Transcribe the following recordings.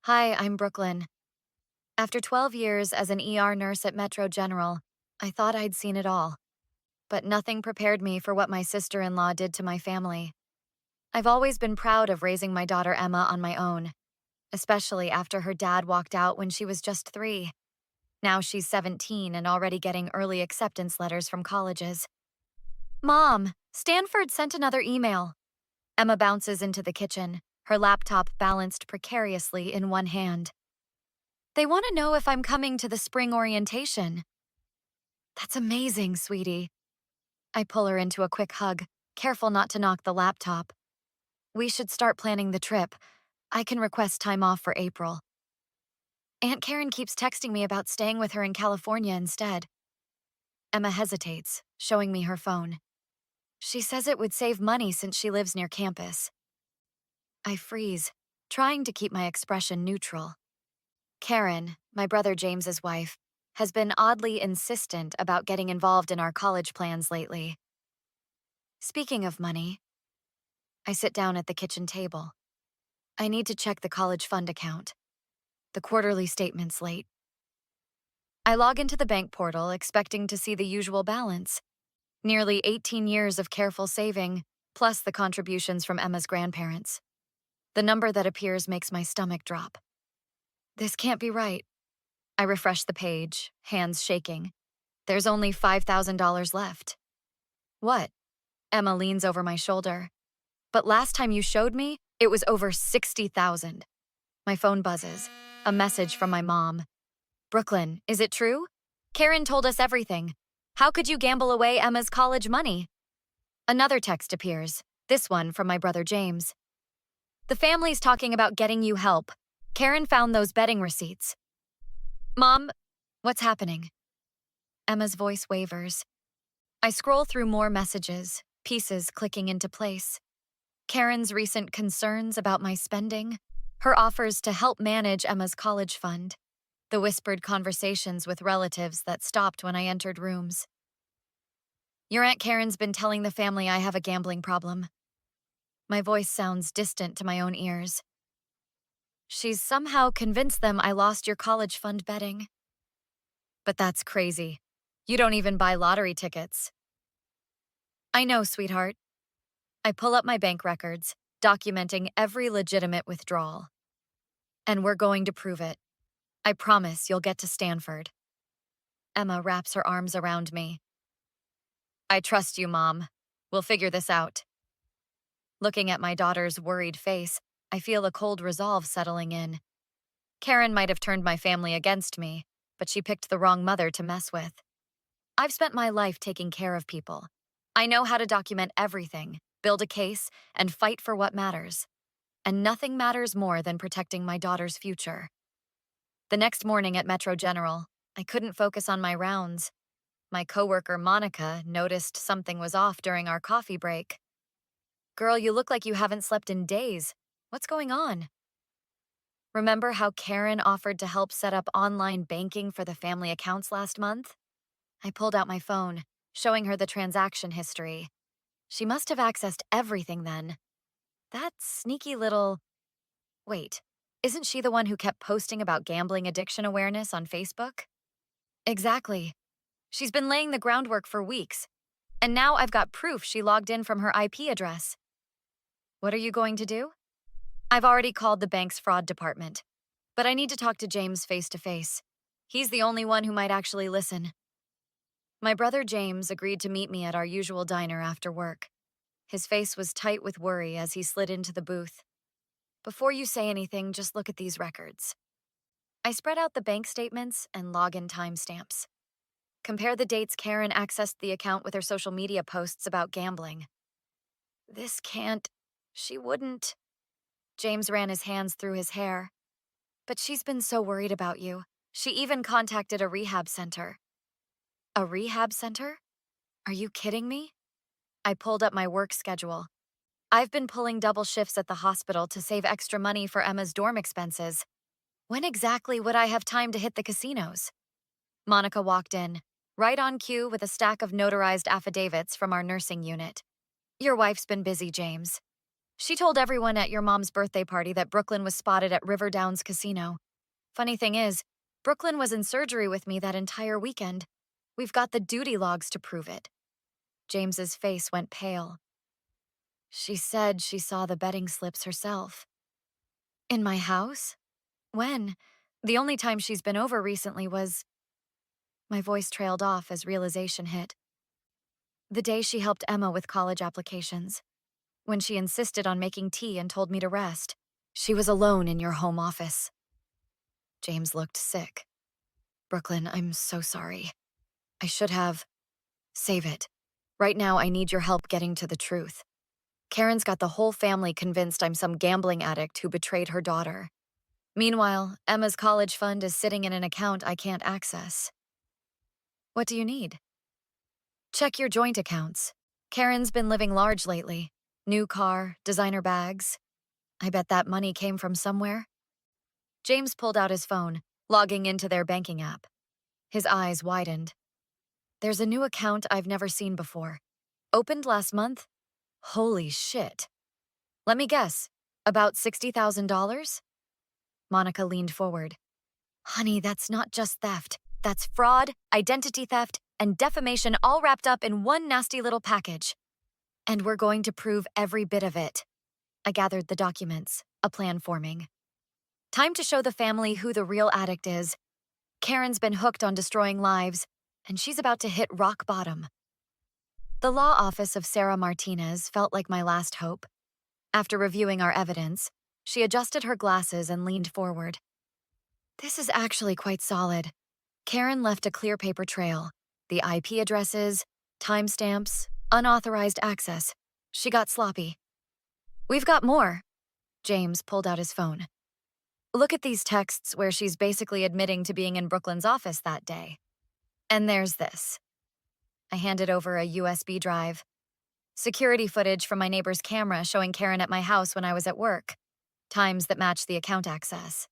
Hi, I'm Brooklyn. After 12 years as an ER nurse at Metro General, I thought I'd seen it all. But nothing prepared me for what my sister in law did to my family. I've always been proud of raising my daughter Emma on my own, especially after her dad walked out when she was just 3. Now she's 17 and already getting early acceptance letters from colleges. Mom, Stanford sent another email. Emma bounces into the kitchen, her laptop balanced precariously in one hand. They want to know if I'm coming to the spring orientation. That's amazing, sweetie. I pull her into a quick hug, careful not to knock the laptop. We should start planning the trip. I can request time off for April. Aunt Karen keeps texting me about staying with her in California instead. Emma hesitates, showing me her phone. She says it would save money since she lives near campus. I freeze, trying to keep my expression neutral. Karen, my brother James's wife, has been oddly insistent about getting involved in our college plans lately. Speaking of money, I sit down at the kitchen table. I need to check the college fund account. The quarterly statement's late. I log into the bank portal expecting to see the usual balance. Nearly 18 years of careful saving, plus the contributions from Emma's grandparents. The number that appears makes my stomach drop. This can't be right. I refresh the page, hands shaking. There's only $5,000 left. What? Emma leans over my shoulder. But last time you showed me, it was over 60,000. My phone buzzes. A message from my mom. Brooklyn, is it true? Karen told us everything. How could you gamble away Emma's college money? Another text appears, this one from my brother James. The family's talking about getting you help. Karen found those betting receipts. Mom, what's happening? Emma's voice wavers. I scroll through more messages, pieces clicking into place. Karen's recent concerns about my spending, her offers to help manage Emma's college fund, the whispered conversations with relatives that stopped when I entered rooms. Your Aunt Karen's been telling the family I have a gambling problem. My voice sounds distant to my own ears. She's somehow convinced them I lost your college fund betting. But that's crazy. You don't even buy lottery tickets. I know, sweetheart. I pull up my bank records, documenting every legitimate withdrawal. And we're going to prove it. I promise you'll get to Stanford. Emma wraps her arms around me. I trust you, Mom. We'll figure this out. Looking at my daughter's worried face, I feel a cold resolve settling in. Karen might have turned my family against me, but she picked the wrong mother to mess with. I've spent my life taking care of people. I know how to document everything, build a case, and fight for what matters. And nothing matters more than protecting my daughter's future. The next morning at Metro General, I couldn't focus on my rounds. My coworker Monica noticed something was off during our coffee break. Girl, you look like you haven't slept in days. What's going on? Remember how Karen offered to help set up online banking for the family accounts last month? I pulled out my phone, showing her the transaction history. She must have accessed everything then. That sneaky little... Wait, isn't she the one who kept posting about gambling addiction awareness on Facebook? Exactly. She's been laying the groundwork for weeks. And now I've got proof she logged in from her IP address. What are you going to do? I've already called the bank's fraud department. But I need to talk to James face to face. He's the only one who might actually listen. My brother James agreed to meet me at our usual diner after work. His face was tight with worry as he slid into the booth. Before you say anything, just look at these records. I spread out the bank statements and login timestamps. Compare the dates Karen accessed the account with her social media posts about gambling. This can't... She wouldn't... James ran his hands through his hair. But she's been so worried about you. She even contacted a rehab center. A rehab center? Are you kidding me? I pulled up my work schedule. I've been pulling double shifts at the hospital to save extra money for Emma's dorm expenses. When exactly would I have time to hit the casinos? Monica walked in, right on cue with a stack of notarized affidavits from our nursing unit. Your wife's been busy, James. She told everyone at your mom's birthday party that Brooklyn was spotted at River Downs Casino. Funny thing is, Brooklyn was in surgery with me that entire weekend. We've got the duty logs to prove it. James's face went pale. She said she saw the betting slips herself. In my house? When? The only time she's been over recently was... My voice trailed off as realization hit. The day she helped Emma with college applications. When she insisted on making tea and told me to rest. She was alone in your home office. James looked sick. Brooklyn, I'm so sorry. I should have... Save it. Right now, I need your help getting to the truth. Karen's got the whole family convinced I'm some gambling addict who betrayed her daughter. Meanwhile, Emma's college fund is sitting in an account I can't access. What do you need? Check your joint accounts. Karen's been living large lately. New car, designer bags. I bet that money came from somewhere. James pulled out his phone, logging into their banking app. His eyes widened. There's a new account I've never seen before. Opened last month? Holy shit. Let me guess, about $60,000? Monica leaned forward. Honey, that's not just theft. That's fraud, identity theft, and defamation all wrapped up in one nasty little package. And we're going to prove every bit of it. I gathered the documents, a plan forming. Time to show the family who the real addict is. Karen's been hooked on destroying lives, and she's about to hit rock bottom. The law office of Sarah Martinez felt like my last hope. After reviewing our evidence, she adjusted her glasses and leaned forward. This is actually quite solid. Karen left a clear paper trail. The IP addresses, timestamps, unauthorized access. She got sloppy. We've got more. James pulled out his phone. Look at these texts where she's basically admitting to being in Brooklyn's office that day. And there's this. I handed over a USB drive. Security footage from my neighbor's camera showing Karen at my house when I was at work. Times that match the account access.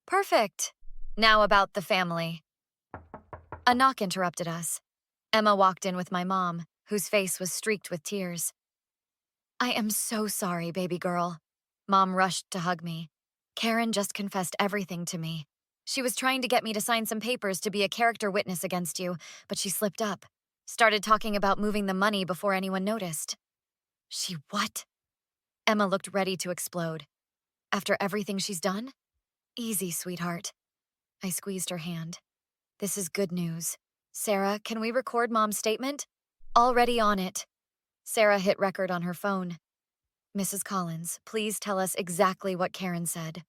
Perfect. Now about the family. A knock interrupted us. Emma walked in with my mom, whose face was streaked with tears. I am so sorry, baby girl. Mom rushed to hug me. Karen just confessed everything to me. She was trying to get me to sign some papers to be a character witness against you, but she slipped up. Started talking about moving the money before anyone noticed. She what? Emma looked ready to explode. After everything she's done? Easy, sweetheart. I squeezed her hand. This is good news. Sarah, can we record Mom's statement? Already on it. Sarah hit record on her phone. Mrs. Collins, please tell us exactly what Karen said.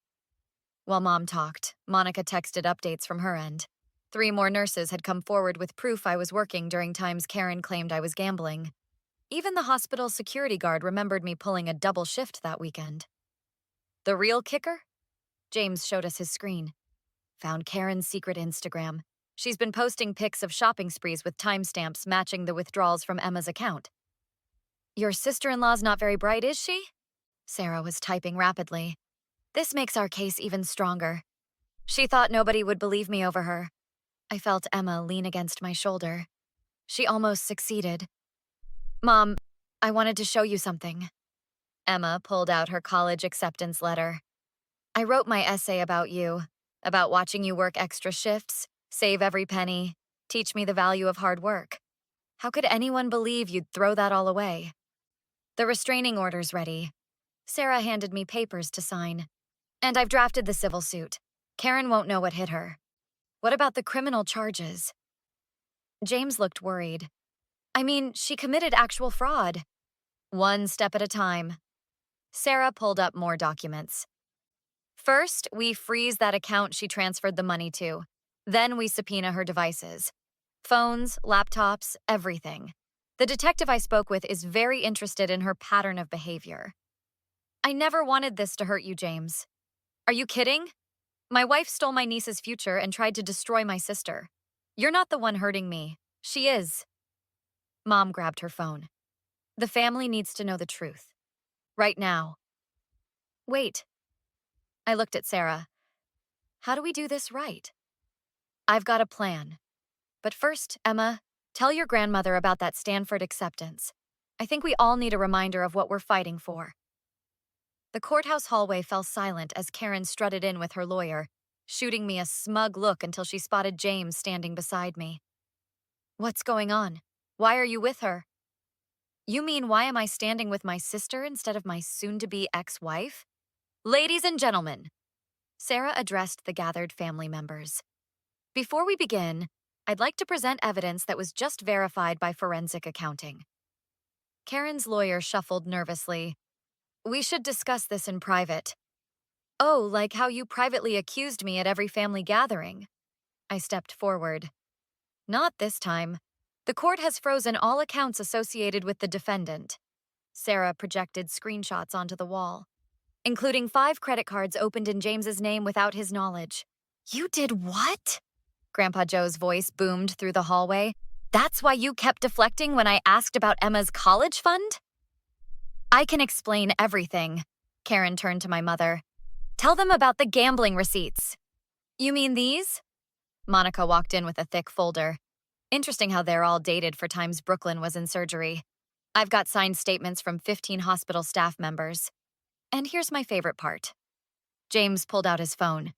While Mom talked, Monica texted updates from her end. 3 more nurses had come forward with proof I was working during times Karen claimed I was gambling. Even the hospital security guard remembered me pulling a double shift that weekend. The real kicker? James showed us his screen. Found Karen's secret Instagram. She's been posting pics of shopping sprees with timestamps matching the withdrawals from Emma's account. Your sister-in-law's not very bright, is she? Sarah was typing rapidly. This makes our case even stronger. She thought nobody would believe me over her. I felt Emma lean against my shoulder. She almost succeeded. Mom, I wanted to show you something. Emma pulled out her college acceptance letter. I wrote my essay about you, about watching you work extra shifts, save every penny, teach me the value of hard work. How could anyone believe you'd throw that all away? The restraining order's ready. Sarah handed me papers to sign. And I've drafted the civil suit. Karen won't know what hit her. What about the criminal charges? James looked worried. I mean, she committed actual fraud. One step at a time. Sarah pulled up more documents. First, we freeze that account she transferred the money to. Then we subpoena her devices. Phones, laptops, everything. The detective I spoke with is very interested in her pattern of behavior. I never wanted this to hurt you, James. Are you kidding? My wife stole my niece's future and tried to destroy my sister. You're not the one hurting me. She is. Mom grabbed her phone. The family needs to know the truth. Right now. Wait. I looked at Sarah. How do we do this right? I've got a plan. But first, Emma, tell your grandmother about that Stanford acceptance. I think we all need a reminder of what we're fighting for. The courthouse hallway fell silent as Karen strutted in with her lawyer, shooting me a smug look until she spotted James standing beside me. What's going on? Why are you with her? You mean, why am I standing with my sister instead of my soon-to-be ex-wife? Ladies and gentlemen, Sarah addressed the gathered family members. Before we begin, I'd like to present evidence that was just verified by forensic accounting. Karen's lawyer shuffled nervously. We should discuss this in private. Oh, like how you privately accused me at every family gathering. I stepped forward. Not this time. The court has frozen all accounts associated with the defendant. Sarah projected screenshots onto the wall, including 5 credit cards opened in James's name without his knowledge. You did what? Grandpa Joe's voice boomed through the hallway. That's why you kept deflecting when I asked about Emma's college fund? I can explain everything. Karen turned to my mother. Tell them about the gambling receipts. You mean these? Monica walked in with a thick folder. Interesting how they're all dated for times Brooklyn was in surgery. I've got signed statements from 15 hospital staff members. And here's my favorite part. James pulled out his phone.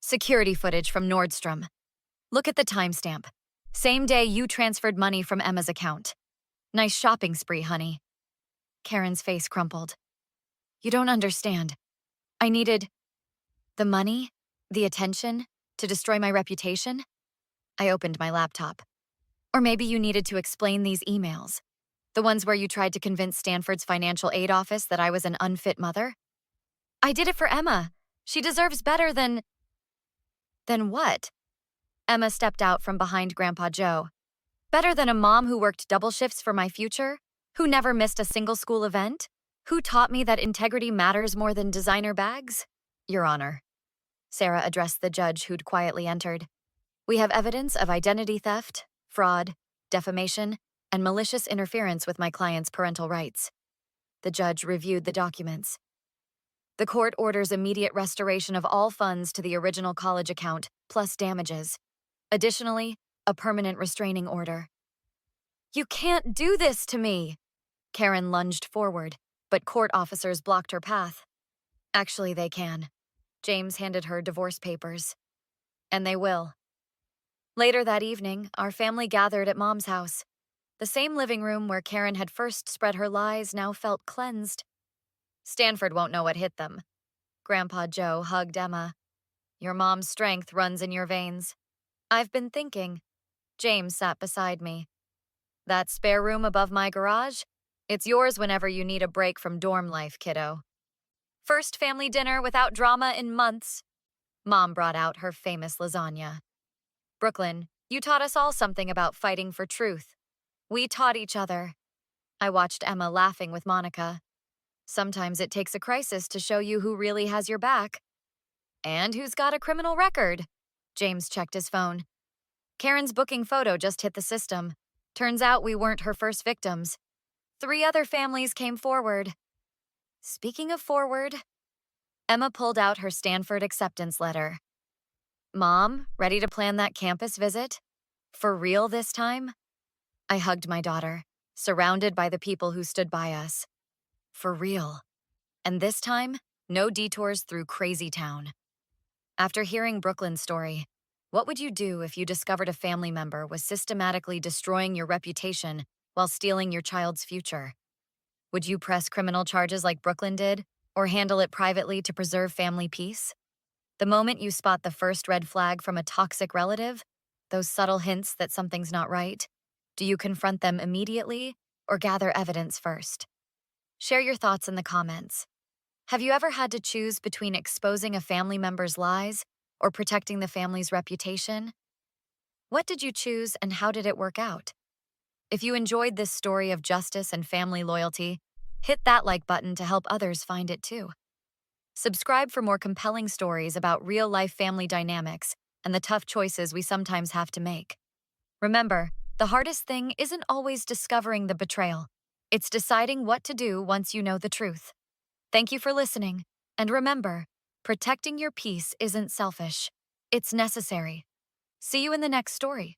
Security footage from Nordstrom. Look at the timestamp. Same day you transferred money from Emma's account. Nice shopping spree, honey. Karen's face crumpled. You don't understand. I needed the money, the attention, to destroy my reputation. I opened my laptop. Or maybe you needed to explain these emails. The ones where you tried to convince Stanford's financial aid office that I was an unfit mother. I did it for Emma. She deserves better than... Than what? Emma stepped out from behind Grandpa Joe. Better than a mom who worked double shifts for my future? Who never missed a single school event? Who taught me that integrity matters more than designer bags? Your Honor. Sarah addressed the judge who'd quietly entered. We have evidence of identity theft, fraud, defamation, and malicious interference with my client's parental rights. The judge reviewed the documents. The court orders immediate restoration of all funds to the original college account, plus damages. Additionally, a permanent restraining order. You can't do this to me! Karen lunged forward, but court officers blocked her path. Actually, they can. James handed her divorce papers. And they will. Later that evening, our family gathered at Mom's house. The same living room where Karen had first spread her lies now felt cleansed. Stanford won't know what hit them. Grandpa Joe hugged Emma. Your mom's strength runs in your veins. I've been thinking. James sat beside me. That spare room above my garage? It's yours whenever you need a break from dorm life, kiddo. First family dinner without drama in months. Mom brought out her famous lasagna. Brooklyn, you taught us all something about fighting for truth. We taught each other. I watched Emma laughing with Monica. Sometimes it takes a crisis to show you who really has your back. And who's got a criminal record. James checked his phone. Karen's booking photo just hit the system. Turns out we weren't her first victims. 3 other families came forward. Speaking of forward, Emma pulled out her Stanford acceptance letter. Mom, ready to plan that campus visit? For real this time? I hugged my daughter, surrounded by the people who stood by us. For real. And this time, no detours through crazy town. After hearing Brooklyn's story, what would you do if you discovered a family member was systematically destroying your reputation while stealing your child's future? Would you press criminal charges like Brooklyn did, or handle it privately to preserve family peace? The moment you spot the first red flag from a toxic relative, those subtle hints that something's not right, do you confront them immediately or gather evidence first? Share your thoughts in the comments. Have you ever had to choose between exposing a family member's lies or protecting the family's reputation? What did you choose and how did it work out? If you enjoyed this story of justice and family loyalty, hit that like button to help others find it too. Subscribe for more compelling stories about real-life family dynamics and the tough choices we sometimes have to make. Remember, the hardest thing isn't always discovering the betrayal. It's deciding what to do once you know the truth. Thank you for listening, and remember, protecting your peace isn't selfish. It's necessary. See you in the next story.